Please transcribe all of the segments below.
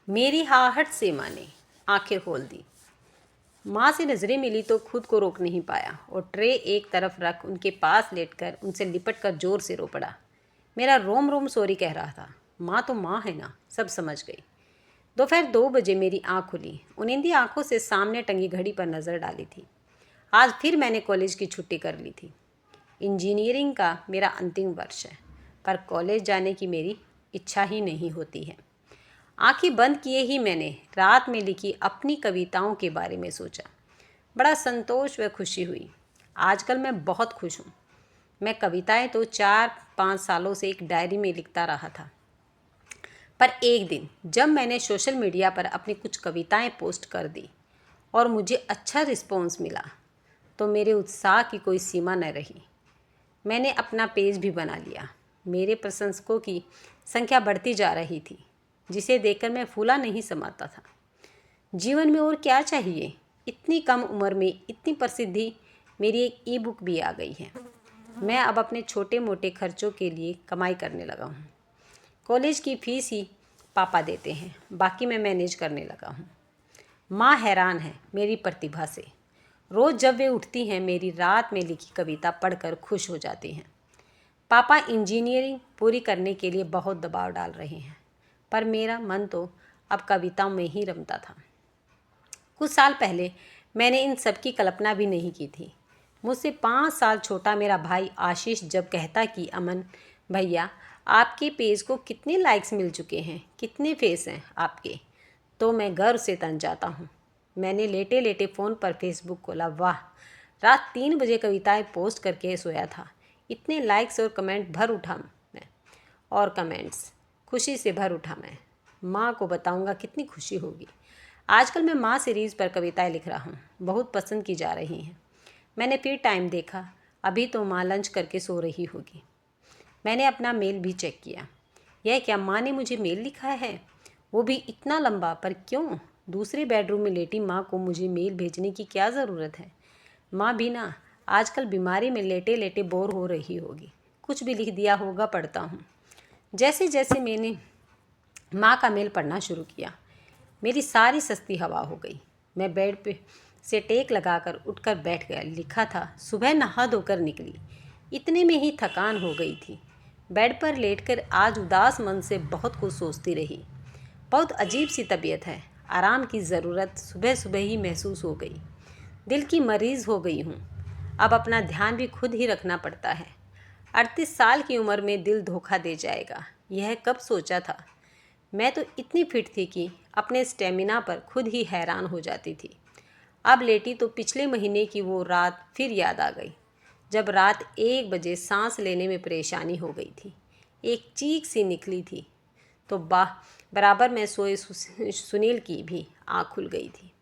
मेरी आहट से माँ ने आंखें खोल दी। माँ से नज़रें मिली तो खुद को रोक नहीं पाया और ट्रे एक तरफ रख उनके पास लेटकर उनसे लिपट कर जोर से रो पड़ा। मेरा रोम रोम सॉरी कह रहा था। माँ तो माँ है ना, सब समझ गई। दोपहर 2 बजे मेरी आँख खुली। उनिंदी आँखों से सामने टंगी घड़ी पर नज़र डाली थी। आज फिर मैंने कॉलेज की छुट्टी कर ली थी। इंजीनियरिंग का मेरा अंतिम वर्ष है, पर कॉलेज जाने की मेरी इच्छा ही नहीं होती है। आंखें बंद किए ही मैंने रात में लिखी अपनी कविताओं के बारे में सोचा। बड़ा संतोष व खुशी हुई। आजकल मैं बहुत खुश हूँ। मैं कविताएं तो 4-5 सालों से एक डायरी में लिखता रहा था, पर एक दिन जब मैंने सोशल मीडिया पर अपनी कुछ कविताएं पोस्ट कर दी और मुझे अच्छा रिस्पॉन्स मिला, तो मेरे उत्साह की कोई सीमा न रही। मैंने अपना पेज भी बना लिया। मेरे प्रशंसकों की संख्या बढ़ती जा रही थी, जिसे देखकर मैं फूला नहीं समाता था। जीवन में और क्या चाहिए। इतनी कम उम्र में इतनी प्रसिद्धि। मेरी एक ई बुक भी आ गई है। मैं अब अपने छोटे मोटे खर्चों के लिए कमाई करने लगा हूँ। कॉलेज की फ़ीस ही पापा देते हैं, बाकी मैं मैनेज करने लगा हूँ। माँ हैरान है मेरी प्रतिभा से। रोज़ जब वे उठती हैं, मेरी रात में लिखी कविता पढ़कर खुश हो जाती हैं। पापा इंजीनियरिंग पूरी करने के लिए बहुत दबाव डाल रहे हैं, पर मेरा मन तो अब कविताओं में ही रमता था। कुछ साल पहले मैंने इन सब की कल्पना भी नहीं की थी। मुझसे 5 साल छोटा मेरा भाई आशीष जब कहता कि अमन भैया, आपके पेज को कितने लाइक्स मिल चुके हैं, कितने फेस हैं आपके, तो मैं गर्व से तन जाता हूँ। मैंने लेटे लेटे फ़ोन पर फेसबुक खोला। वाह, रात 3 बजे कविताएं पोस्ट करके सोया था। इतने लाइक्स और कमेंट भर उठा मैं, और कमेंट्स खुशी से भर उठा मैं। माँ को बताऊँगा कितनी खुशी होगी। आजकल मैं माँ सीरीज़ पर कविताएं लिख रहा हूँ, बहुत पसंद की जा रही हैं। मैंने फिर टाइम देखा, अभी तो माँ लंच करके सो रही होगी। मैंने अपना मेल भी चेक किया। यह क्या, माँ ने मुझे मेल लिखा है, वो भी इतना लंबा। पर क्यों? दूसरे बेडरूम में लेटी माँ को मुझे मेल भेजने की क्या ज़रूरत है? माँ भी ना आजकल बीमारी में लेटे लेटे बोर हो रही होगी। कुछ भी लिख दिया होगा, पढ़ता हूँ। जैसे जैसे मैंने माँ का मेल पढ़ना शुरू किया, मेरी सारी सस्ती हवा हो गई। मैं बेड पे से टेक लगाकर उठकर बैठ गया। लिखा था, सुबह नहा धोकर निकली, इतने में ही थकान हो गई थी। बेड पर लेटकर आज उदास मन से बहुत कुछ सोचती रही। बहुत अजीब सी तबीयत है, आराम की ज़रूरत सुबह सुबह ही महसूस हो गई। दिल की मरीज़ हो गई हूँ। अब अपना ध्यान भी खुद ही रखना पड़ता है। 38 साल की उम्र में दिल धोखा दे जाएगा, यह कब सोचा था। मैं तो इतनी फिट थी कि अपने स्टेमिना पर खुद ही हैरान हो जाती थी। अब लेटी तो पिछले महीने की वो रात फिर याद आ गई, जब रात 1 बजे सांस लेने में परेशानी हो गई थी। एक चीख सी निकली थी तो बराबर में सोए सुनील की भी आँख खुल गई थी।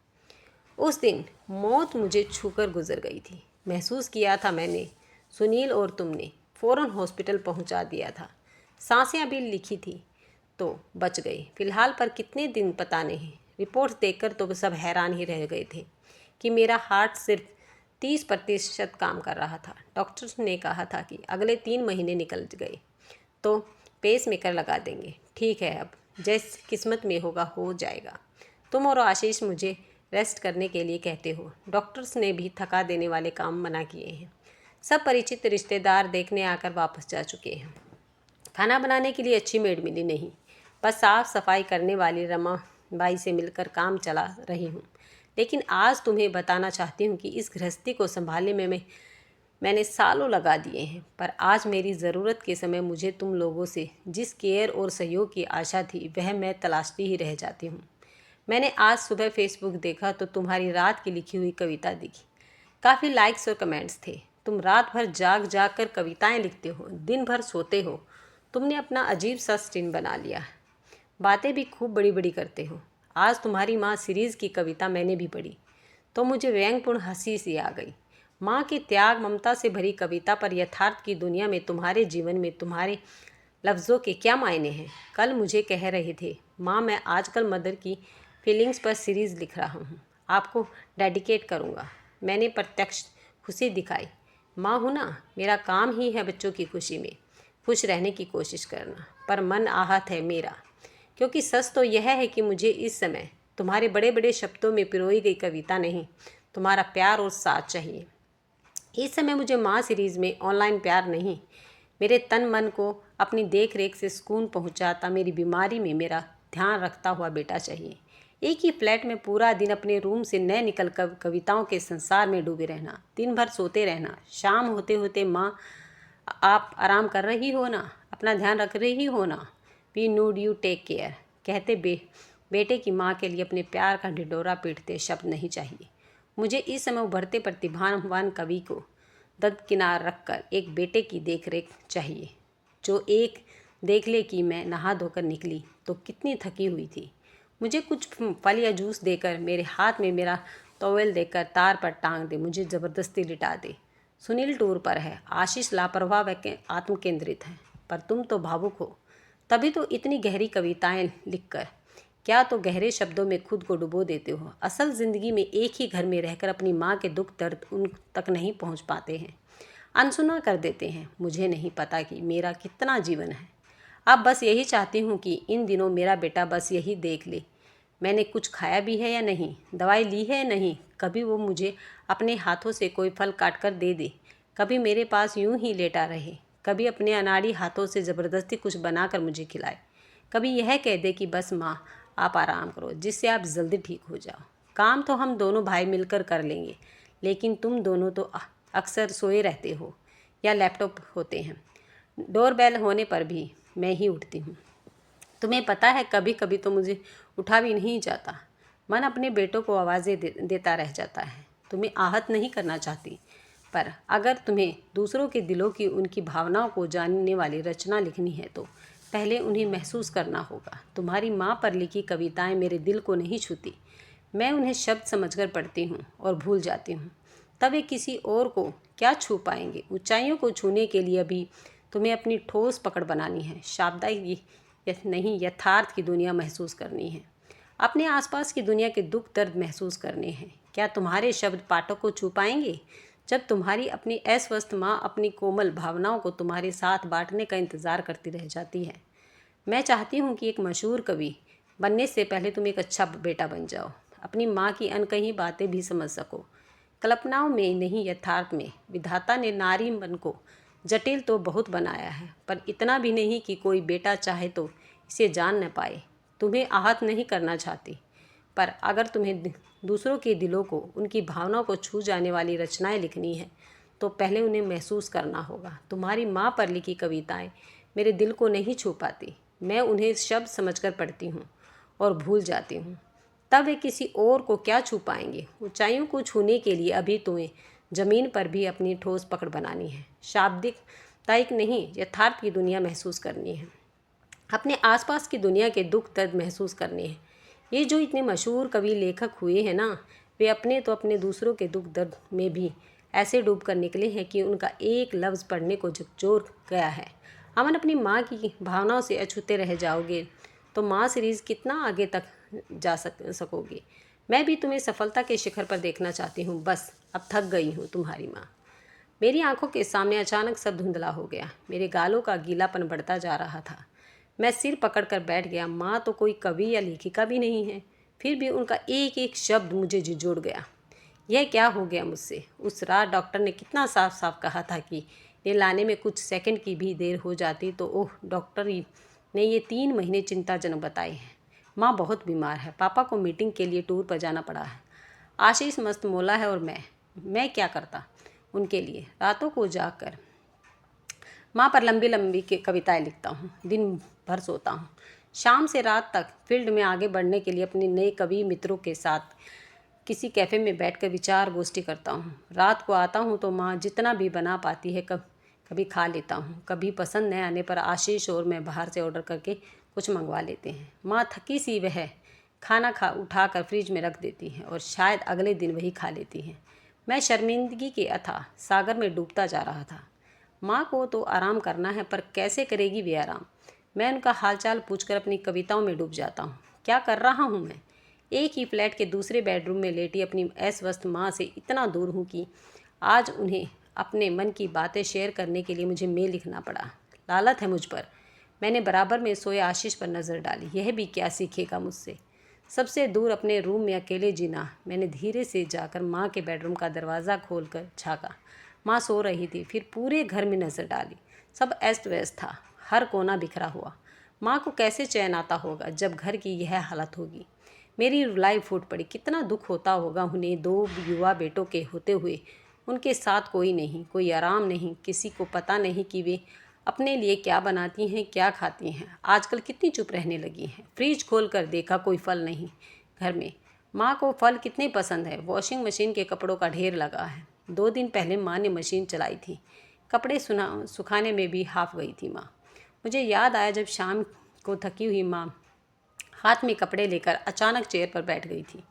उस दिन मौत मुझे छूकर गुजर गई थी। महसूस किया था मैंने, सुनील और तुमने फ़ौरन हॉस्पिटल पहुंचा दिया था। सांसें अभी लिखी थी तो बच गई। फ़िलहाल पर कितने दिन पता नहीं। रिपोर्ट्स देखकर तो सब हैरान ही रह गए थे कि मेरा हार्ट सिर्फ 30% काम कर रहा था। डॉक्टर्स ने कहा था कि अगले 3 महीने निकल गए तो पेस मेकर लगा देंगे। ठीक है, अब जैसे किस्मत में होगा हो जाएगा। तुम और आशीष मुझे रेस्ट करने के लिए कहते हो। डॉक्टर्स ने भी थका देने वाले काम मना किए हैं। सब परिचित रिश्तेदार देखने आकर वापस जा चुके हैं। खाना बनाने के लिए अच्छी मेड मिली नहीं, बस साफ़ सफाई करने वाली रमा बाई से मिलकर काम चला रही हूँ। लेकिन आज तुम्हें बताना चाहती हूँ कि इस गृहस्थी को संभालने में मैंने सालों लगा दिए हैं, पर आज मेरी ज़रूरत के समय मुझे तुम लोगों से जिस केयर और सहयोग की आशा थी, वह मैं तलाशती ही रह जाती हूँ। मैंने आज सुबह फेसबुक देखा तो तुम्हारी रात की लिखी हुई कविता दिखी। काफ़ी लाइक्स और कमेंट्स थे। तुम रात भर जाग जाग कर कविताएँ लिखते हो, दिन भर सोते हो। तुमने अपना अजीब सा स्टिन बना लिया है। बातें भी खूब बड़ी बड़ी करते हो। आज तुम्हारी माँ सीरीज़ की कविता मैंने भी पढ़ी तो मुझे व्यंगपूर्ण हंसी सी आ गई। माँ की त्याग ममता से भरी कविता पर यथार्थ की दुनिया में तुम्हारे जीवन में तुम्हारे लफ्ज़ों के क्या मायने हैं। कल मुझे कह रहे थे, माँ मैं आजकल मदर की फीलिंग्स पर सीरीज़ लिख रहा हूँ, आपको डेडिकेट करूँगा। मैंने प्रत्यक्ष खुशी दिखाई। माँ हूँ ना, मेरा काम ही है बच्चों की खुशी में खुश रहने की कोशिश करना, पर मन आहत है मेरा, क्योंकि सच तो यह है कि मुझे इस समय तुम्हारे बड़े बड़े शब्दों में पिरोई गई कविता नहीं, तुम्हारा प्यार और साथ चाहिए। इस समय मुझे माँ सीरीज़ में ऑनलाइन प्यार नहीं, मेरे तन मन को अपनी देख रेख से सुकून पहुँचाता, मेरी बीमारी में मेरा ध्यान रखता हुआ बेटा चाहिए। एक ही फ्लैट में पूरा दिन अपने रूम से न निकल कर कविताओं के संसार में डूबे रहना, दिन भर सोते रहना, शाम होते होते माँ आप आराम कर रही हो ना, अपना ध्यान रख रही हो ना, we need you take care कहते बेटे की माँ के लिए अपने प्यार का ढिढोरा पीटते शब्द नहीं चाहिए। मुझे इस समय उभरते प्रतिभावान कवि को दरकिनार रखकर एक बेटे की देखरेख चाहिए, जो एक देख ले कि मैं नहा धोकर निकली तो कितनी थकी हुई थी। मुझे कुछ फल या जूस देकर, मेरे हाथ में मेरा टॉवेल देकर तार पर टांग दे, मुझे ज़बरदस्ती लिटा दे। सुनील टूर पर है, आशीष लापरवाह व आत्मकेंद्रित है, पर तुम तो भावुक हो, तभी तो इतनी गहरी कविताएं लिखकर क्या तो गहरे शब्दों में खुद को डुबो देते हो। असल ज़िंदगी में एक ही घर में रहकर अपनी माँ के दुख दर्द उन तक नहीं पहुँच पाते हैं, अनसुना कर देते हैं। मुझे नहीं पता कि मेरा कितना जीवन है, अब बस यही चाहती हूँ कि इन दिनों मेरा बेटा बस यही देख ले मैंने कुछ खाया भी है या नहीं, दवाई ली है या नहीं, कभी वो मुझे अपने हाथों से कोई फल काट कर दे दे, कभी मेरे पास यूं ही लेटा रहे, कभी अपने अनाड़ी हाथों से ज़बरदस्ती कुछ बनाकर मुझे खिलाए, कभी यह कह दे कि बस माँ आप आराम करो, जिससे आप जल्दी ठीक हो जाओ। काम तो हम दोनों भाई मिलकर कर लेंगे, लेकिन तुम दोनों तो अक्सर सोए रहते हो या लैपटॉप होते हैं। डोरबेल होने पर भी मैं ही उठती हूँ। तुम्हें पता है कभी कभी तो मुझे उठा भी नहीं जाता, मन अपने बेटों को आवाज़ें देता रह जाता है। तुम्हें आहत नहीं करना चाहती, पर अगर तुम्हें दूसरों के दिलों की, उनकी भावनाओं को जानने वाली रचना लिखनी है तो पहले उन्हें महसूस करना होगा। तुम्हारी माँ पर लिखी कविताएं मेरे दिल को नहीं छूती, मैं उन्हें शब्द समझकर पढ़ती हूँ और भूल जाती हूँ, तब वे किसी और को क्या छू पाएंगे। ऊंचाइयों को छूने के लिए अभी तुम्हें अपनी ठोस पकड़ बनानी है, शाब्दिक नहीं यथार्थ की दुनिया महसूस करनी है, अपने आसपास की दुनिया के दुख दर्द महसूस करने हैं। क्या तुम्हारे शब्द पाठक को छू पाएंगे? जब तुम्हारी अपनी अस्वस्थ माँ अपनी कोमल भावनाओं को तुम्हारे साथ बांटने का इंतज़ार करती रह जाती है। मैं चाहती हूँ कि एक मशहूर कवि बनने से पहले तुम एक अच्छा बेटा बन जाओ, अपनी माँ की अनकही बातें भी समझ सको। कल्पनाओं में नहीं यथार्थ में विधाता ने नारी मन को जटिल तो बहुत बनाया है, पर इतना भी नहीं कि कोई बेटा चाहे तो इसे जान न पाए। तुम्हें आहत नहीं करना चाहती, पर अगर तुम्हें दूसरों के दिलों को, उनकी भावनाओं को छू जाने वाली रचनाएं लिखनी है तो पहले उन्हें महसूस करना होगा। तुम्हारी माँ पर लिखी कविताएं मेरे दिल को नहीं छू पाती, मैं उन्हें शब्द समझकर पढ़ती हूँ और भूल जाती हूँ, तब वे किसी और को क्या छू पाएंगे। ऊंचाइयों को छूने के लिए अभी तुम्हें ज़मीन पर भी अपनी ठोस पकड़ बनानी है, शाब्दिक ताइक नहीं यथार्थ की दुनिया महसूस करनी है, अपने आसपास की दुनिया के दुख दर्द महसूस करने हैं। ये जो इतने मशहूर कवि लेखक हुए हैं ना, वे अपने दूसरों के दुख दर्द में भी ऐसे डूब कर निकले हैं कि उनका एक लफ्ज़ पढ़ने को झकझोर गया है। अमन अपनी माँ की भावनाओं से अछूते रह जाओगे तो माँ सीरीज़ कितना आगे तक जा सकोगे। मैं भी तुम्हें सफलता के शिखर पर देखना चाहती हूँ, बस अब थक गई हूँ तुम्हारी माँ। मेरी आंखों के सामने अचानक सब धुंधला हो गया, मेरे गालों का गीलापन बढ़ता जा रहा था। मैं सिर पकड़कर बैठ गया। माँ तो कोई कवि या लेखिका भी नहीं है, फिर भी उनका एक एक शब्द मुझे झिझोड़ गया। यह क्या हो गया मुझसे? उस रात डॉक्टर ने कितना साफ साफ कहा था कि ये लाने में कुछ सेकंड की भी देर हो जाती तो ओह, डॉक्टर ने ये 3 महीने चिंताजनक बताए हैं। माँ बहुत बीमार है, पापा को मीटिंग के लिए टूर पर जाना पड़ा है, आशीष मस्त मौला है और मैं क्या करता उनके लिए। रातों को जाकर माँ पर लंबी लंबी कविताएं लिखता हूँ, दिन भर सोता हूँ, शाम से रात तक फील्ड में आगे बढ़ने के लिए अपने नए कवि मित्रों के साथ किसी कैफ़े में बैठकर विचार गोष्ठी करता हूँ। रात को आता हूँ तो माँ जितना भी बना पाती है कभी खा लेता हूँ, कभी पसंद न आने पर आशीष और मैं बाहर से ऑर्डर करके कुछ मंगवा लेते हैं। माँ थकी सी वह खाना उठा कर फ्रिज में रख देती है और शायद अगले दिन वही खा लेती हैं। मैं शर्मिंदगी के अथाह सागर में डूबता जा रहा था। माँ को तो आराम करना है, पर कैसे करेगी वे आराम। मैं उनका हालचाल पूछकर अपनी कविताओं में डूब जाता हूँ। क्या कर रहा हूँ मैं? एक ही फ्लैट के दूसरे बेडरूम में लेटी अपनी अस्वस्थ माँ से इतना दूर हूँ कि आज उन्हें अपने मन की बातें शेयर करने के लिए मुझे मेल लिखना पड़ा। लालत है मुझ पर, मैंने बराबर में सोए आशीष पर नज़र डाली। यह भी क्या सीखेगा मुझसे? सबसे दूर अपने रूम में अकेले जीना। मैंने धीरे से जाकर माँ के बेडरूम का दरवाज़ा खोलकर झाँका। माँ सो रही थी। फिर पूरे घर में नज़र डाली। सब अस्त व्यस्त था, हर कोना बिखरा हुआ। माँ को कैसे चैन आता होगा जब घर की यह हालत होगी। मेरी रुलाई फूट पड़ी। कितना दुख होता होगा उन्हें, 2 युवा बेटों के होते हुए उनके साथ कोई नहीं, कोई आराम नहीं, किसी को पता नहीं कि वे अपने लिए क्या बनाती हैं, क्या खाती हैं। आजकल कितनी चुप रहने लगी हैं। फ्रिज खोल कर देखा, कोई फल नहीं घर में। माँ को फल कितने पसंद है। वॉशिंग मशीन के कपड़ों का ढेर लगा है। 2 दिन पहले माँ ने मशीन चलाई थी। कपड़े सुखाने में भी हाफ गई थी माँ। मुझे याद आया जब शाम को थकी हुई माँ हाथ में कपड़े लेकर अचानक चेयर पर बैठ गई थी।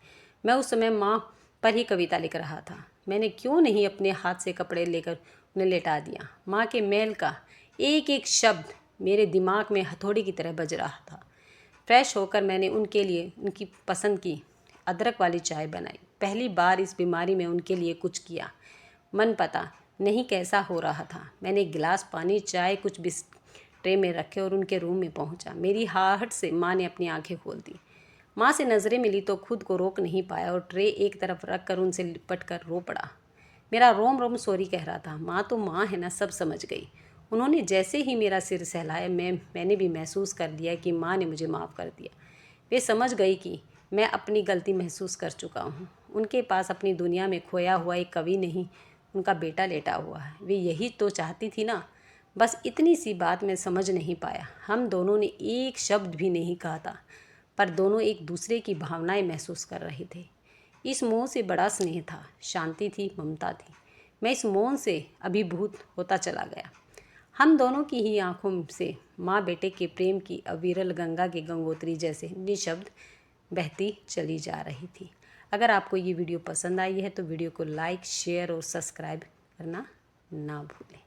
मैं उस समय माँ पर ही कविता लिख रहा था। मैंने क्यों नहीं अपने हाथ से कपड़े लेकर उन्हें लेटा दिया। माँ के मेल का एक एक शब्द मेरे दिमाग में हथौड़ी की तरह बज रहा था। फ्रेश होकर मैंने उनके लिए उनकी पसंद की अदरक वाली चाय बनाई। पहली बार इस बीमारी में उनके लिए कुछ किया। मन पता नहीं कैसा हो रहा था। मैंने एक गिलास पानी, चाय, कुछ बिस्किट ट्रे में रखे और उनके रूम में पहुंचा। मेरी आहट से माँ ने अपनी आंखें खोल दी। माँ से नज़रें मिली तो खुद को रोक नहीं पाया और ट्रे एक तरफ रख कर उनसे लिपट कर रो पड़ा। मेरा रोम रोम सॉरी कह रहा था। माँ तो माँ है ना, सब समझ गई। उन्होंने जैसे ही मेरा सिर सहलाया, मैंने भी महसूस कर लिया कि माँ ने मुझे माफ़ कर दिया। वे समझ गई कि मैं अपनी गलती महसूस कर चुका हूँ। उनके पास अपनी दुनिया में खोया हुआ एक कवि नहीं, उनका बेटा लेटा हुआ है। वे यही तो चाहती थी ना। बस इतनी सी बात मैं समझ नहीं पाया। हम दोनों ने एक शब्द भी नहीं कहा था, पर दोनों एक दूसरे की भावनाएं महसूस कर रहे थे। इस मोह से बड़ा स्नेह था, शांति थी, ममता थी। मैं इस मौन से अभिभूत होता चला गया। हम दोनों की ही आंखों से माँ बेटे के प्रेम की अविरल गंगा की गंगोत्री जैसे निःशब्द बहती चली जा रही थी। अगर आपको ये वीडियो पसंद आई है तो वीडियो को लाइक, शेयर और सब्सक्राइब करना ना भूलें।